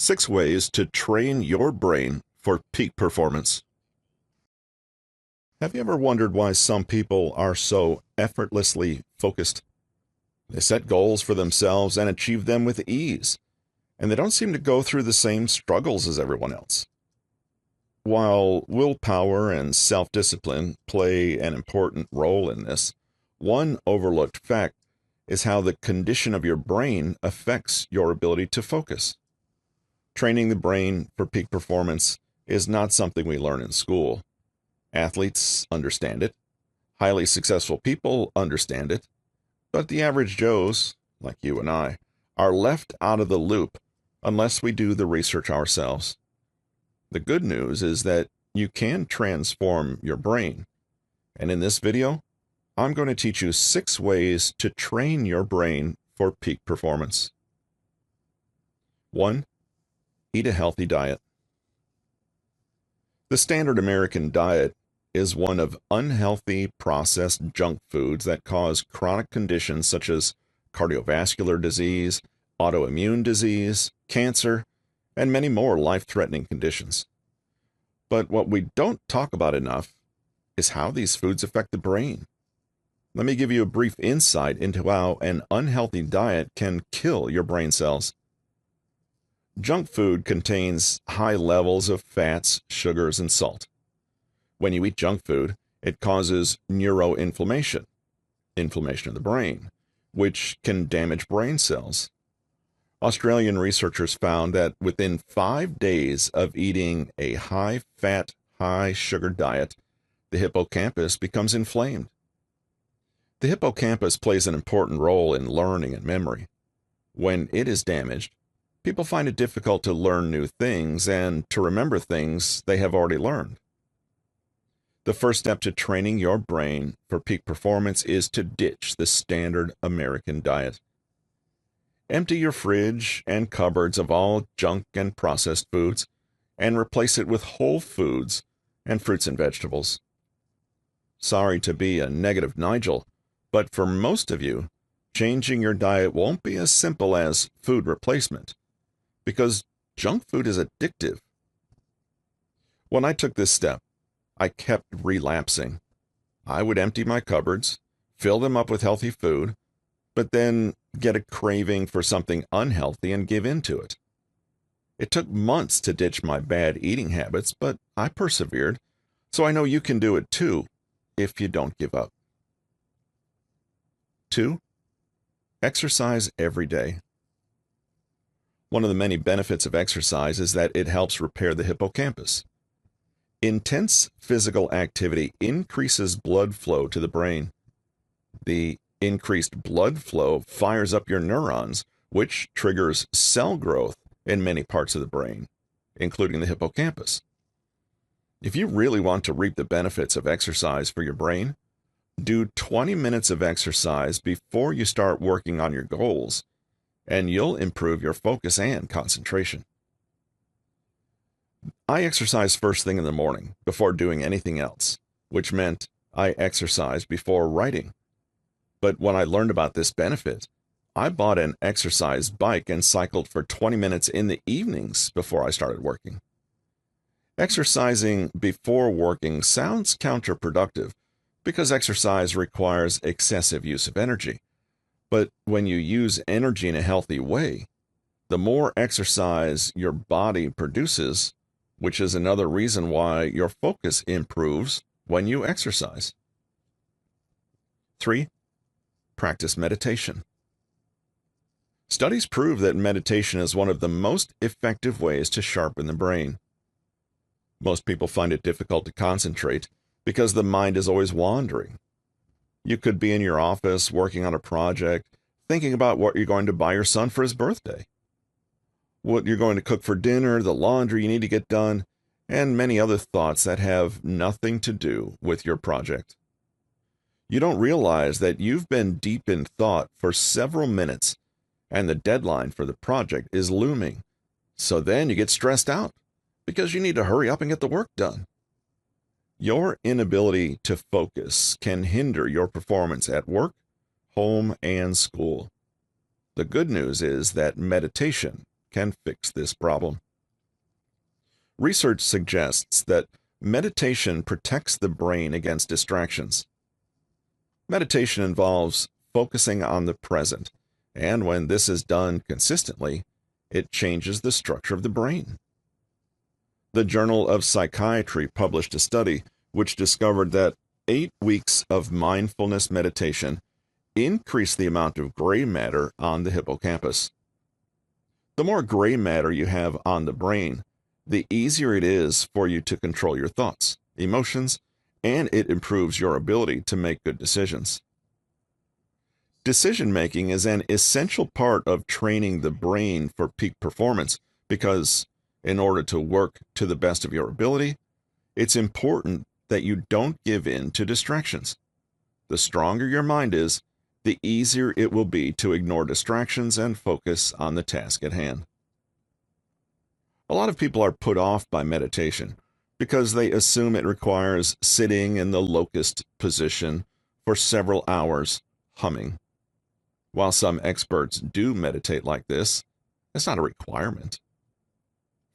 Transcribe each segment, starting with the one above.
6 ways to train your brain for peak performance. Have you ever wondered why some people are so effortlessly focused? They set goals for themselves and achieve them with ease, and they don't seem to go through the same struggles as everyone else. While willpower and self-discipline play an important role in this, one overlooked fact is how the condition of your brain affects your ability to focus. Training the brain for peak performance is not something we learn in school. Athletes understand it. Highly successful people understand it. But the average Joes, like you and I, are left out of the loop unless we do the research ourselves. The good news is that you can transform your brain. And in this video, I'm going to teach you 6 ways to train your brain for peak performance. 1. Eat a healthy diet. The standard American diet is one of unhealthy processed junk foods that cause chronic conditions such as cardiovascular disease, autoimmune disease, cancer, and many more life-threatening conditions. But what we don't talk about enough is how these foods affect the brain. Let me give you a brief insight into how an unhealthy diet can kill your brain cells. Junk food contains high levels of fats, sugars, and salt. When you eat junk food, it causes neuroinflammation, inflammation of the brain, which can damage brain cells. Australian researchers found that within 5 days of eating a high-fat, high-sugar diet, the hippocampus becomes inflamed. The hippocampus plays an important role in learning and memory. When it is damaged, people find it difficult to learn new things and to remember things they have already learned. The first step to training your brain for peak performance is to ditch the standard American diet. Empty your fridge and cupboards of all junk and processed foods and replace it with whole foods and fruits and vegetables. Sorry to be a negative Nigel, but for most of you, changing your diet won't be as simple as food replacement, because junk food is addictive. When I took this step, I kept relapsing. I would empty my cupboards, fill them up with healthy food, but then get a craving for something unhealthy and give in to it. It took months to ditch my bad eating habits, but I persevered, so I know you can do it too if you don't give up. 2. Exercise every day. One of the many benefits of exercise is that it helps repair the hippocampus. Intense physical activity increases blood flow to the brain. The increased blood flow fires up your neurons, which triggers cell growth in many parts of the brain, including the hippocampus. If you really want to reap the benefits of exercise for your brain, do 20 minutes of exercise before you start working on your goals, and you'll improve your focus and concentration. I exercise first thing in the morning before doing anything else, which meant I exercised before writing. But when I learned about this benefit, I bought an exercise bike and cycled for 20 minutes in the evenings before I started working. Exercising before working sounds counterproductive because exercise requires excessive use of energy. But when you use energy in a healthy way, the more exercise your body produces, which is another reason why your focus improves when you exercise. 3. Practice meditation. Studies prove that meditation is one of the most effective ways to sharpen the brain. Most people find it difficult to concentrate because the mind is always wandering. You could be in your office working on a project, thinking about what you're going to buy your son for his birthday, what you're going to cook for dinner, the laundry you need to get done, and many other thoughts that have nothing to do with your project. You don't realize that you've been deep in thought for several minutes, and the deadline for the project is looming. So then you get stressed out because you need to hurry up and get the work done. Your inability to focus can hinder your performance at work, home, and school. The good news is that meditation can fix this problem. Research suggests that meditation protects the brain against distractions. Meditation involves focusing on the present, and when this is done consistently, it changes the structure of the brain. The Journal of Psychiatry published a study which discovered that 8 weeks of mindfulness meditation increased the amount of gray matter on the hippocampus. The more gray matter you have on the brain, the easier it is for you to control your thoughts, emotions, and it improves your ability to make good decisions. Decision-making is an essential part of training the brain for peak performance because, in order to work to the best of your ability, it's important that you don't give in to distractions. The stronger your mind is, the easier it will be to ignore distractions and focus on the task at hand. A lot of people are put off by meditation because they assume it requires sitting in the locust position for several hours, humming. While some experts do meditate like this, it's not a requirement.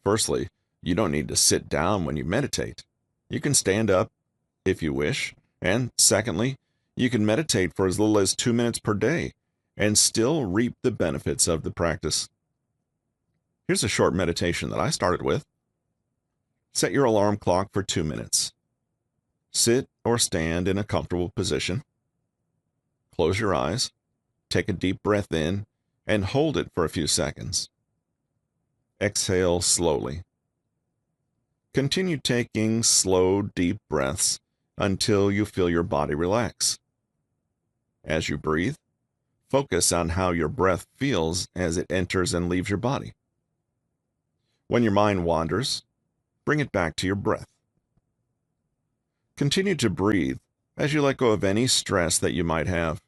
Firstly, you don't need to sit down when you meditate. You can stand up if you wish, and secondly, you can meditate for as little as 2 minutes per day and still reap the benefits of the practice. Here's a short meditation that I started with. Set your alarm clock for 2 minutes. Sit or stand in a comfortable position. Close your eyes, take a deep breath in, and hold it for a few seconds. Exhale slowly. Continue taking slow, deep breaths until you feel your body relax. As you breathe, focus on how your breath feels as it enters and leaves your body. When your mind wanders, bring it back to your breath. Continue to breathe as you let go of any stress that you might have.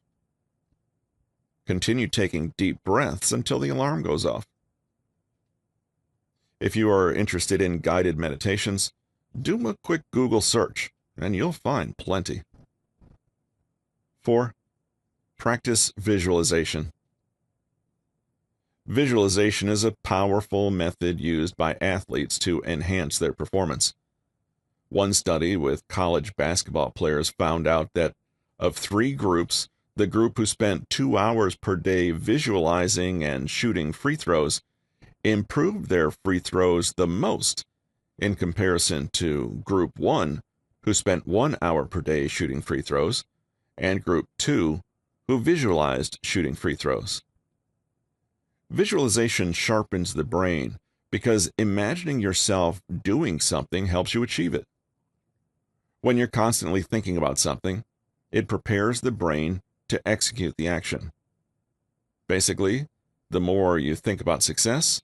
Continue taking deep breaths until the alarm goes off. If you are interested in guided meditations, do a quick Google search, and you'll find plenty. 4. Practice visualization. Visualization is a powerful method used by athletes to enhance their performance. One study with college basketball players found out that of 3 groups, the group who spent 2 hours per day visualizing and shooting free throws improved their free throws the most in comparison to Group 1, who spent 1 hour per day shooting free throws, and Group 2, who visualized shooting free throws. Visualization sharpens the brain because imagining yourself doing something helps you achieve it. When you're constantly thinking about something, it prepares the brain to execute the action. Basically, the more you think about success,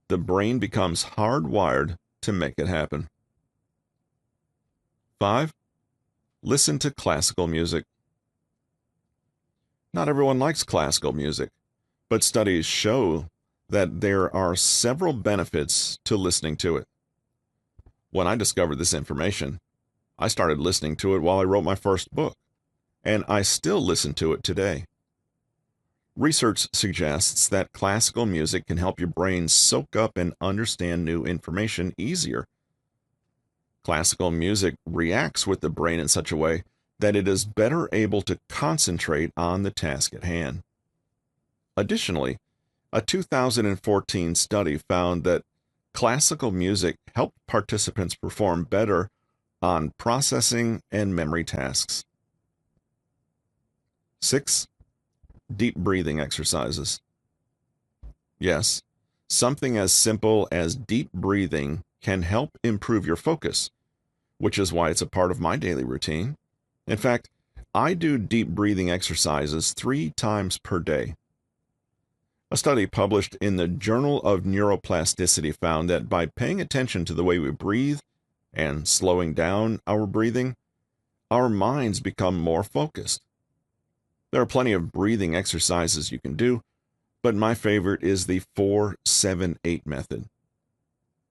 the brain becomes hardwired to make it happen. 5. Listen to classical music. Not everyone likes classical music, but studies show that there are several benefits to listening to it. When I discovered this information, I started listening to it while I wrote my first book, and I still listen to it today. Research suggests that classical music can help your brain soak up and understand new information easier. Classical music reacts with the brain in such a way that it is better able to concentrate on the task at hand. Additionally, a 2014 study found that classical music helped participants perform better on processing and memory tasks. 6. Deep breathing exercises. Yes, something as simple as deep breathing can help improve your focus, which is why it's a part of my daily routine. In fact, I do deep breathing exercises 3 times per day. A study published in the Journal of Neuroplasticity found that by paying attention to the way we breathe and slowing down our breathing, our minds become more focused. There are plenty of breathing exercises you can do, but my favorite is the 4-7-8 method.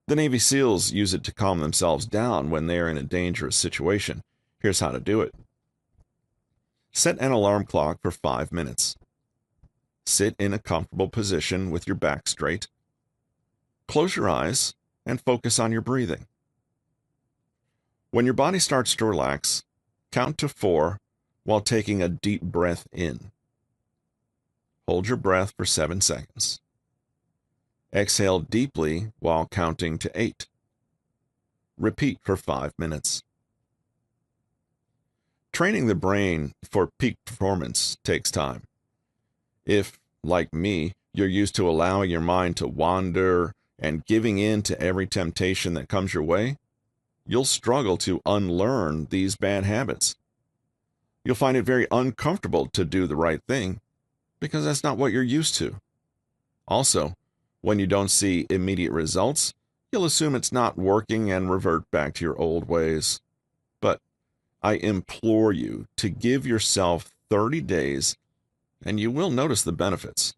The Navy SEALs use it to calm themselves down when they are in a dangerous situation. Here's how to do it. Set an alarm clock for 5 minutes. Sit in a comfortable position with your back straight. Close your eyes and focus on your breathing. When your body starts to relax, count to 4 while taking a deep breath in. Hold your breath for 7 seconds. Exhale deeply while counting to 8. Repeat for 5 minutes. Training the brain for peak performance takes time. If, like me, you're used to allowing your mind to wander and giving in to every temptation that comes your way, you'll struggle to unlearn these bad habits. You'll find it very uncomfortable to do the right thing because that's not what you're used to. Also, when you don't see immediate results, you'll assume it's not working and revert back to your old ways. But I implore you to give yourself 30 days and you will notice the benefits.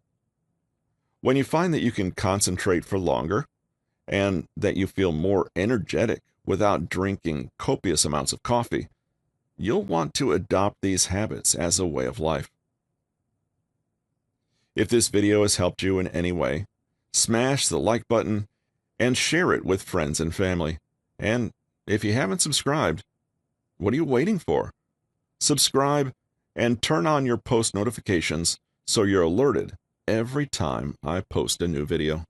When you find that you can concentrate for longer and that you feel more energetic without drinking copious amounts of coffee, you'll want to adopt these habits as a way of life. If this video has helped you in any way, smash the like button and share it with friends and family. And if you haven't subscribed, what are you waiting for? Subscribe and turn on your post notifications so you're alerted every time I post a new video.